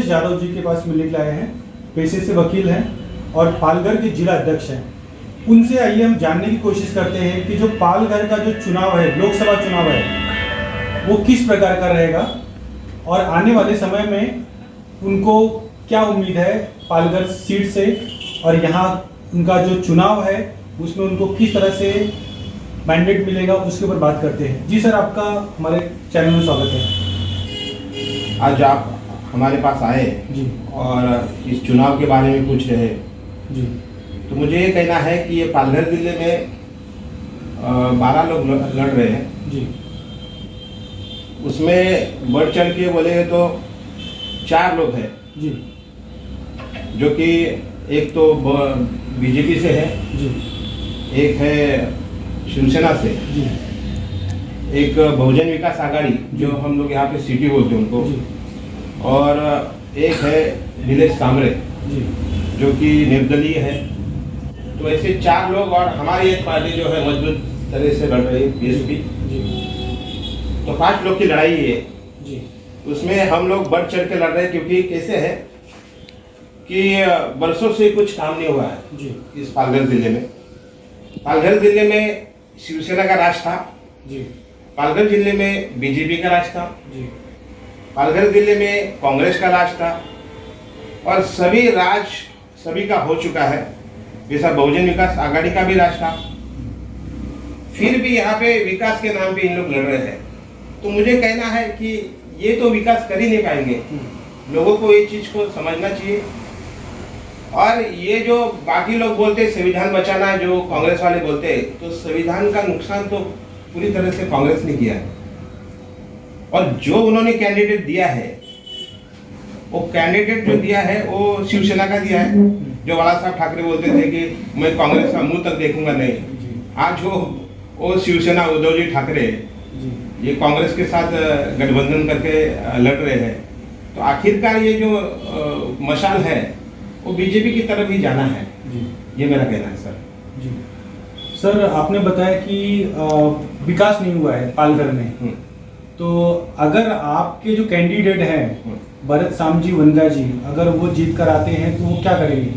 यादव जी के पास मिलने के लिए आए हैं। पेशे से वकील हैं और पालघर के जिला अध्यक्ष हैं। उनसे आइए हम जानने की कोशिश करते हैं कि जो पालघर का जो चुनाव है, लोकसभा चुनाव है, वो किस प्रकार का रहेगा और आने वाले समय में उनको क्या उम्मीद है पालघर सीट से, और यहाँ उनका जो चुनाव है उसमें उनको किस तरह से मैंडेट मिलेगा, उसके ऊपर बात करते हैं। जी सर, आपका हमारे चैनल में स्वागत है। आज आप हमारे पास आए जी और इस चुनाव के बारे में पूछ रहे जी, तो मुझे ये कहना है कि ये पालघर जिले में 12 लोग लड़ रहे हैं जी उसमें बढ़ चढ़ के बोले तो 4 लोग हैं जी जो कि एक तो बीजेपी से है जी एक है शिवसेना से जी एक बहुजन विकास आघाड़ी जो हम लोग यहाँ पे सिटी बोलते हैं उनको जी और एक है नीलेश कामरे जी जो कि निर्दलीय है। तो ऐसे 4 लोग और हमारी एक पार्टी जो है मजबूत तरह से लड़ रही है बीएसपी। जी तो 5 लोग की लड़ाई है जी, उसमें हम लोग बढ़ चढ़ के लड़ रहे हैं क्योंकि कैसे है कि बरसों से कुछ काम नहीं हुआ है जी इस पालघर जिले में। पालघर जिले में शिवसेना का राज था, जी पालघर जिले में बीजेपी का राज था, जी पालघर जिले में कांग्रेस का राज था और सभी राज सभी का हो चुका है। जैसा बहुजन विकास आघाड़ी का भी राज था, फिर भी यहाँ पे विकास के नाम पे इन लोग लड़ रहे हैं। तो मुझे कहना है कि ये तो विकास कर ही नहीं पाएंगे। लोगों को ये चीज को समझना चाहिए। और ये जो बाकी लोग बोलते हैं संविधान बचाना है, जो कांग्रेस वाले बोलते हैं, तो संविधान का नुकसान तो पूरी तरह से कांग्रेस ने किया है। और जो उन्होंने कैंडिडेट दिया है, वो कैंडिडेट जो दिया है वो शिवसेना का दिया है। जो बाला साहब ठाकरे बोलते थे कि मैं कांग्रेस का मुंह तक देखूंगा नहीं, आज वो शिवसेना उद्धव जी ठाकरे ये कांग्रेस के साथ गठबंधन करके लड़ रहे हैं। तो आखिरकार ये जो मशाल है वो बीजेपी की तरफ ही जाना है। ये मेरा कहना है सर। जी सर, आपने बताया कि विकास नहीं हुआ है पालघर में, तो अगर आपके जो कैंडिडेट हैं भरत सामजी वनगा जी, अगर वो जीत कर आते हैं तो वो क्या करेंगे?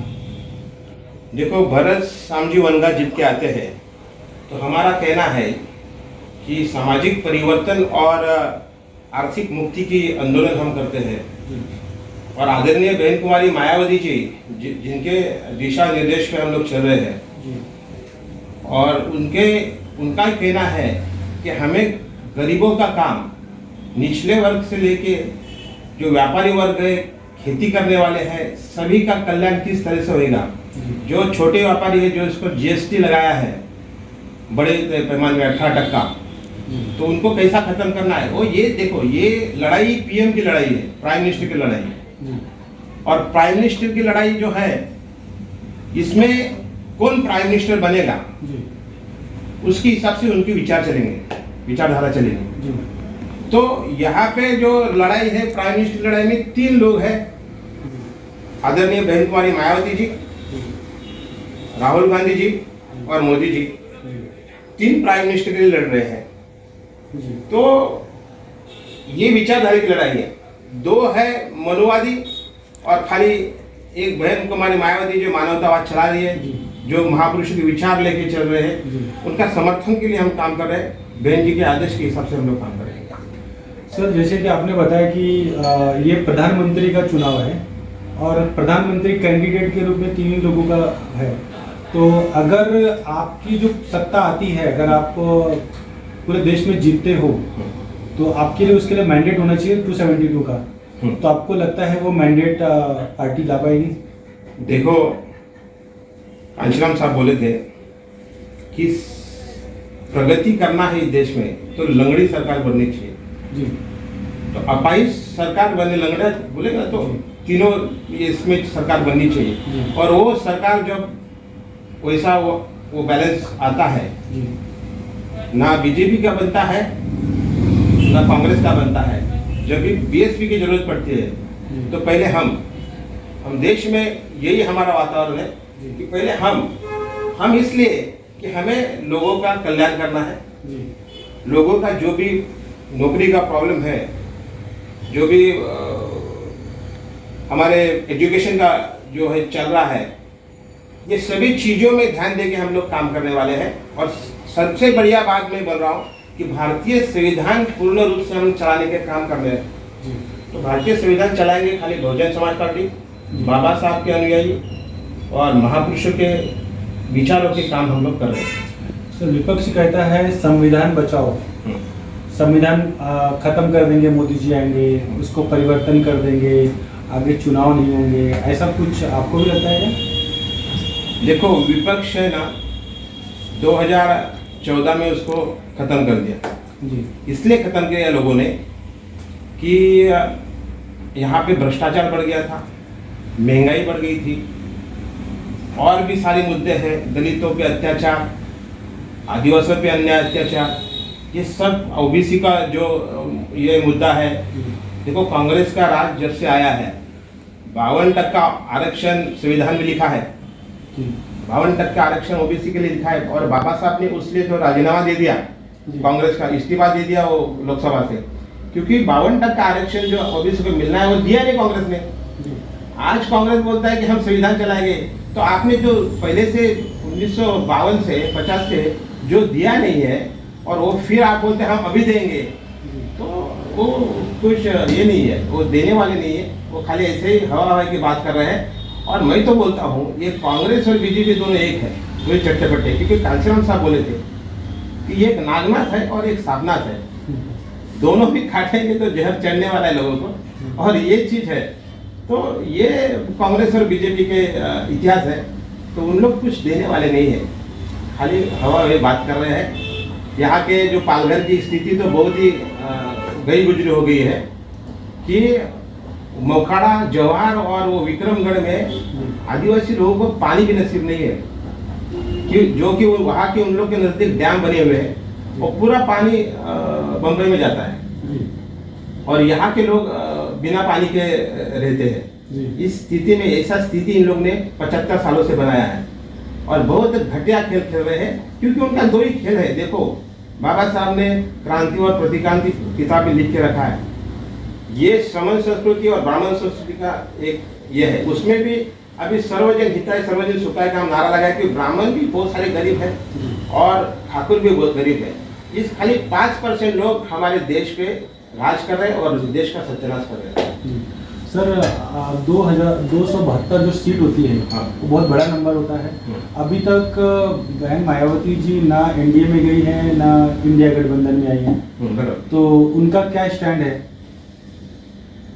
देखो, भरत सामजी वनगा जीत के आते हैं तो हमारा कहना है कि सामाजिक परिवर्तन और आर्थिक मुक्ति की आंदोलन हम करते हैं और आदरणीय बहन कुमारी मायावती जी जिनके दिशा निर्देश पे हम लोग चल रहे हैं और उनका कहना है कि हमें गरीबों का काम, निचले वर्ग से लेके जो व्यापारी वर्ग है, खेती करने वाले हैं, सभी का कल्याण किस तरह से होगा। जो छोटे व्यापारी है, जो इसको जीएसटी लगाया है बड़े पैमाने में 18%, तो उनको कैसा खत्म करना है। वो ये देखो, ये लड़ाई पीएम की लड़ाई है, प्राइम मिनिस्टर की लड़ाई है। और प्राइम मिनिस्टर की लड़ाई जो है, इसमें कौन प्राइम मिनिस्टर बनेगा उसके हिसाब से उनकी विचारधारा चलेगी। तो यहाँ पे जो लड़ाई है, प्राइम मिनिस्टर लड़ाई में 3 लोग हैं, आदरणीय बहन कुमारी मायावती जी, राहुल गांधी जी और मोदी जी। 3 प्राइम मिनिस्टर के लिए लड़ रहे हैं। तो ये विचारधारा की लड़ाई है। 2 है मनुवादी और खाली एक बहन कुमारी मायावती जो मानवतावाद चला रही है, जो महापुरुषों के विचार लेके चल रहे हैं, उनका समर्थन के लिए हम काम कर रहे हैं। बहन जी के आदेश के हिसाब से हम लोग काम करेंगे। सर, जैसे कि आपने बताया कि ये प्रधानमंत्री का चुनाव है और प्रधानमंत्री कैंडिडेट के रूप में 3 लोगों का है, तो अगर आपकी जो सत्ता आती है, अगर आप पूरे देश में जीतते हो, तो आपके लिए उसके लिए मैंडेट होना चाहिए 272 का, तो आपको लगता है वो मैंडेट पार्टी ला पाएगी? देखो, कांशीराम साहब बोले थे कि प्रगति करना है इस देश में तो लंगड़ी सरकार बननी चाहिए जी। तो अपाइस सरकार बनने, लंगड़ा बोलेगा तो तीनों इसमें सरकार बननी चाहिए। और वो सरकार जब वैसा वो बैलेंस आता है, ना बीजेपी का बनता है ना कांग्रेस का बनता है। जब भी बीएसपी की जरूरत पड़ती है तो पहले हम देश में यही हमारा वातावरण है कि पहले हम इसलिए कि हमें लोगों का कल्याण करना है। लोगों का जो भी नौकरी का प्रॉब्लम है, जो भी हमारे एजुकेशन का जो है चल रहा है, ये सभी चीज़ों में ध्यान देके हम लोग काम करने वाले हैं। और सबसे बढ़िया बात मैं बोल रहा हूँ कि भारतीय संविधान पूर्ण रूप से हम चलाने के काम कर रहे हैं। तो भारतीय संविधान चलाएंगे खाली बहुजन समाज पार्टी, बाबा साहब के अनुयायी और महापुरुषों के विचारों के काम हम लोग कर रहे हैं। सर, विपक्ष कहता है संविधान बचाओ, संविधान खत्म कर देंगे, मोदी जी आएंगे उसको परिवर्तन कर देंगे, आगे चुनाव नहीं होंगे, ऐसा कुछ आपको भी लगता है क्या? देखो, विपक्ष है ना, 2014 में उसको खत्म कर दिया जी। इसलिए खत्म किया लोगों ने कि यहाँ पे भ्रष्टाचार बढ़ गया था, महंगाई बढ़ गई थी, और भी सारे मुद्दे हैं, दलितों पे अत्याचार, आदिवासियों पे अन्याय अत्याचार, ये सब ओबीसी का जो ये मुद्दा है। देखो, कांग्रेस का राज जब से आया है 52% आरक्षण संविधान में लिखा है, 52% आरक्षण ओबीसी के लिए लिखा है, और बाबा साहब ने उसलिए तो राजीनामा दे दिया, कांग्रेस का इस्तीफा दे दिया वो लोकसभा से, क्योंकि 52% आरक्षण जो ओबीसी को मिलना है वो दिया नहीं कांग्रेस ने। आज कांग्रेस बोलता है कि हम संविधान चलाएंगे, तो आपने जो पहले से 1952 से 50 से जो दिया नहीं है और वो फिर आप बोलते हैं हम अभी देंगे, तो वो कुछ ये नहीं है, वो देने वाले नहीं है, वो खाली ऐसे ही हवा हवा की बात कर रहे हैं। और मैं तो बोलता हूँ ये कांग्रेस और बीजेपी दोनों एक है, वही चट्टे पट्टे, क्योंकि कांशीराम साहब बोले थे कि एक नागनाथ है और एक साधनाथ है, दोनों भी काटेंगे तो जहर चढ़ने वाला है लोगों को, और ये चीज है। तो ये कांग्रेस और बीजेपी के इतिहास है, तो उन लोग कुछ देने वाले नहीं है, खाली हवा में बात कर रहे हैं। यहाँ के जो पालघर की स्थिति तो बहुत ही गई गुजरी हो गई है कि मोखाड़ा, जवाहर और वो विक्रमगढ़ में आदिवासी लोगों को पानी भी नसीब नहीं है, कि जो कि वहाँ के उन लोग के नजदीक डैम बने हुए हैं और पूरा पानी बम्बई में जाता है, और यहाँ के लोग बिना पानी के रहते हैं। इस स्थिति में, ऐसा स्थिति इन लोग ने 75 सालों से बनाया है, और बहुत घटिया खेल खेल रहे हैं, क्योंकि उनका दो ही खेल है। देखो, बाबा साहब ने क्रांति और प्रतिक्रांति किताब में लिख के रखा है, ये श्रमण संस्कृति और ब्राह्मण संस्कृति का एक ये है, उसमें भी अभी सर्वजन हिताय सर्वजन सुखाय का नारा लगाया कि ब्राह्मण भी बहुत सारे गरीब हैं और ठाकुर भी बहुत गरीब है। इस खाली 5% लोग हमारे देश पे राज कर रहे हैं और देश का सत्यानाश कर रहे हैं। सर, 272 जो सीट होती है, हाँ, वो बहुत बड़ा नंबर होता है। अभी तक बहन मायावती जी ना एनडीए में गई हैं, ना इंडिया गठबंधन में आई हैं, तो उनका क्या स्टैंड है?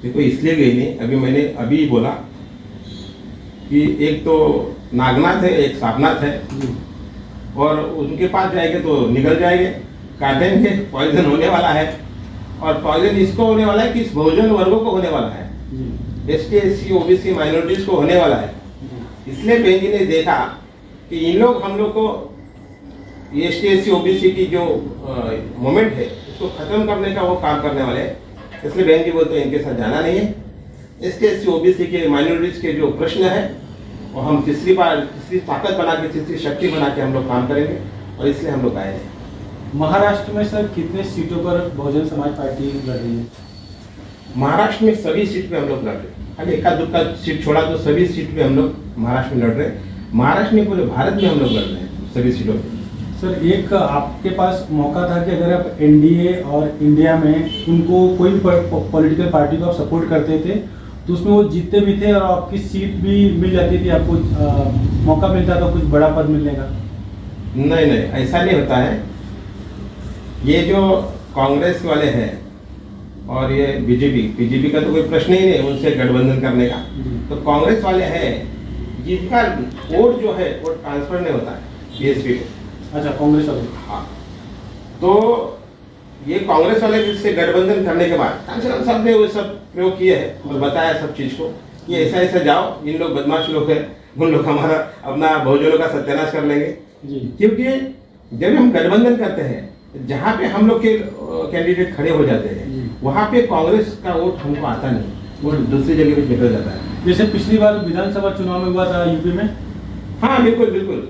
देखो, इसलिए गई नहीं, अभी मैंने अभी बोला कि एक तो नागनाथ है, एक साधनाथ है, और उनके पास जाएंगे तो निकल जाएंगे, काटेंगे, पॉइजन होने वाला है, और पॉइजन इसको होने वाला है कि इस बहुजन वर्गों को होने वाला है, एसटी, एससी, ओबीसी, माइनॉरिटीज को होने वाला है। इसलिए बहन जी ने देखा कि इन लोग हम लोग को एसटी, एससी, ओबीसी की जो मोमेंट है उसको खत्म करने का वो काम करने वाले हैं, इसलिए बहन जी बोलते हैं इनके साथ जाना नहीं है। एसटी, एससी, ओबीसी के, माइनॉरिटीज के जो प्रश्न है वो हम तीसरी ताकत बना के, तीसरी शक्ति बना के हम लोग काम करेंगे, और इसलिए हम लोग आए हैं। महाराष्ट्र में सर कितने सीटों पर बहुजन समाज पार्टी लड़ रही है? महाराष्ट्र में सभी सीट पे हम लोग लड़ रहे हैं, खाली एका दुक्का सीट छोड़ा तो सभी सीट पे हम लोग महाराष्ट्र में लड़ रहे हैं। महाराष्ट्र में पूरे भारत में हम लोग लड़ रहे हैं सभी सीटों पे। सर, एक आपके पास मौका था कि अगर आप एनडीए और इंडिया में उनको कोई पॉलिटिकल पार्टी को आप सपोर्ट करते थे तो उसमें वो जीतते भी थे और आपकी सीट भी मिल जाती थी, आपको मौका मिलता था कुछ बड़ा पद मिलने का। नहीं, ऐसा नहीं होता है। ये जो कांग्रेस वाले हैं और ये बीजेपी का तो कोई प्रश्न ही नहीं उनसे गठबंधन करने का। तो कांग्रेस वाले हैं जिनका वोट जो है वो ट्रांसफर नहीं होता है बीएसपी को। अच्छा, कांग्रेस वाले? हाँ, तो ये कांग्रेस वाले से गठबंधन करने के बाद कांशीराम साहब ने वो सब प्रयोग किए हैं और बताया सब चीज को कि ऐसा ऐसा जाओ, इन लोग बदमाश लोग हैं, उन लोग हमारा अपना बहुजनों का सत्यानाश कर लेंगे। क्योंकि जब हम गठबंधन करते हैं जहाँ पे हम लोग के कैंडिडेट खड़े हो जाते हैं वहाँ पे कांग्रेस का वोट हमको आता नहीं, वो दूसरी जगह पे निकल जाता है। जैसे पिछली बार विधानसभा चुनाव में हुआ था यूपी में। हाँ, बिल्कुल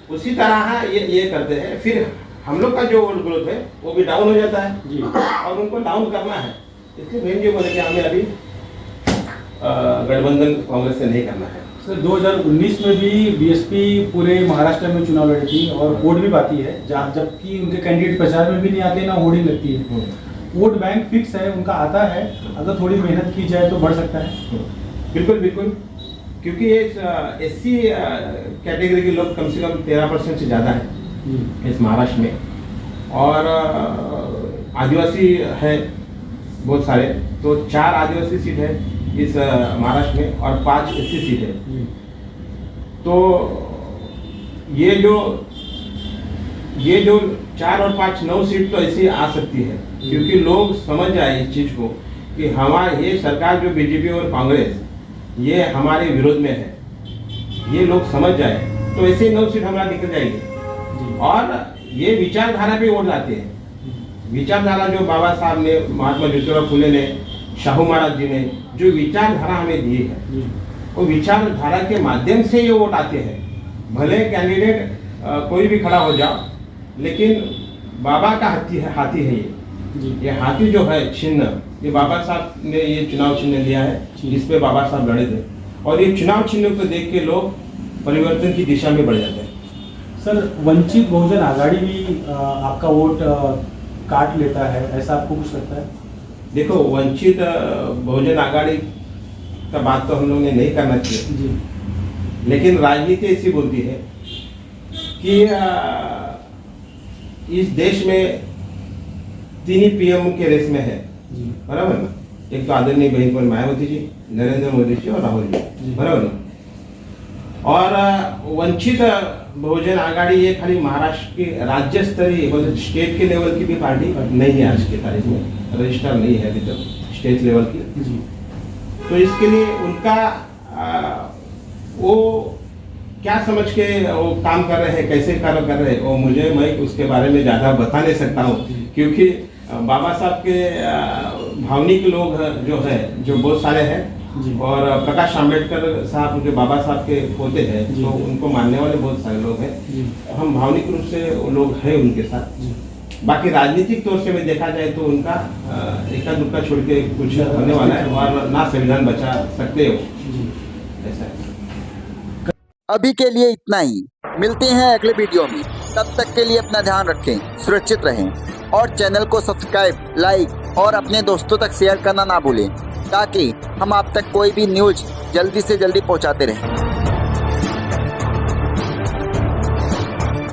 उसी तरह ये करते हैं, फिर हम लोग का जो वोट ग्रोथ है वो भी डाउन हो जाता है जी, और उनको डाउन करना है। इसलिए बहन जी बोले कि हमें अभी गठबंधन कांग्रेस से नहीं करना है। सर 2019 में भी बीएसपी पूरे महाराष्ट्र में चुनाव लड़ी थी और वोट भी पाती है, जबकि उनके कैंडिडेट प्रचार में भी नहीं आते, ना होर्डिंग लगती है। वोट बैंक फिक्स है, उनका आता है, अगर थोड़ी मेहनत की जाए तो बढ़ सकता है। बिल्कुल बिल्कुल, क्योंकि ये SC कैटेगरी के लोग कम से कम 13% से ज़्यादा है इस महाराष्ट्र में, और आदिवासी है बहुत सारे, तो 4 आदिवासी सीट है इस महाराष्ट्र में और 5 SC सीट है। तो ये जो 4 और 5 9 सीट तो ऐसी आ सकती है, क्योंकि लोग समझ जाए इस चीज़ को कि हमारे ये सरकार जो बीजेपी और कांग्रेस ये हमारे विरोध में है, ये लोग समझ जाए तो ऐसे 9 सीट हमारा निकल जाएगी। और ये विचारधारा पे वोट लाते हैं। विचारधारा जो बाबा साहब ने, महात्मा ज्योतिराव फुले ने, शाहू महाराज जी ने जो विचारधारा हमें दी है, वो विचारधारा के माध्यम से ये वोट आते हैं। भले कैंडिडेट कोई भी खड़ा हो जाओ, लेकिन बाबा का हाथी है ये हाथी जो है चिन्ह, ये बाबा साहब ने ये चुनाव चिन्ह लिया है, जिस पे बाबा साहब लड़े थे, और ये चुनाव चिन्ह को देख के लोग परिवर्तन की दिशा में बढ़ जाते हैं। सर वंचित बहुजन आघाड़ी भी आपका वोट काट लेता है, ऐसा आपको कुछ लगता है? देखो, वंचित बहुजन आघाड़ी का बात तो हम लोग ने नहीं करना चाहिए जी, लेकिन राजनीति ऐसी बोलती है कि इस देश में 3 ही PM के रेस में है, बराबर ना? एक तो आदरणीय बहन मायावती जी, नरेंद्र मोदी जी और राहुल जी, बराबर ना? और वंचित बहुजन आघाड़ी ये खाली महाराष्ट्र की राज्य स्तरीय, मतलब स्टेट के लेवल की भी पार्टी नहीं है आज की तारीख में, रजिस्टर नहीं है अभी तक स्टेट लेवल की जी। तो इसके लिए उनका वो क्या समझ के वो काम कर रहे हैं, कैसे कार्य कर रहे हैं, वो मैं उसके बारे में ज़्यादा बता नहीं सकता हूँ, क्योंकि बाबा साहब के भावनिक लोग जो है जो बहुत सारे हैं, और प्रकाश आंबेडकर साहब जो बाबा साहब के पोते हैं, तो उनको मानने वाले बहुत सारे लोग हैं। हम भावनिक रूप से वो लोग हैं उनके साथ। बाकी राजनीतिक तौर से में देखा जाए तो उनका एका दुक्का छोड़ के कुछ होने वाला है, और ना संविधान बचा सकते हो, ऐसा है। अभी के लिए इतना ही, मिलते हैं अगले वीडियो में। तब तक के लिए अपना ध्यान रखें, सुरक्षित रहें, और चैनल को सब्सक्राइब, लाइक और अपने दोस्तों तक शेयर करना ना भूलें, ताकि हम आप तक कोई भी न्यूज़ जल्दी से जल्दी पहुंचाते रहें।